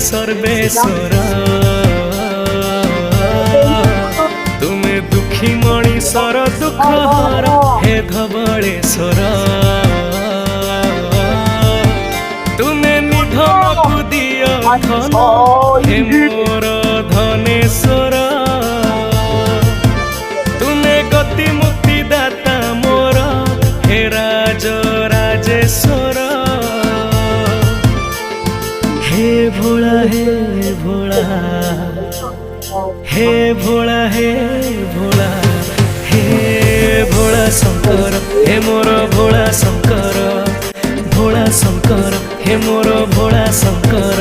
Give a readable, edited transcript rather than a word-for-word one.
सर्वेश्वर तुमे दुखी मणिषर दुख हर हे धवलेश्वर तुमे निधन दिय धन हे मोर धनेश्वर तुमे गति मुक्ति दाता मोर हे राज राजेश्वर हे भोला हे भोला हे भोला हे भोला हे भोला शंकर हे मोर भोला शंकर हे मोर भोला शंकर।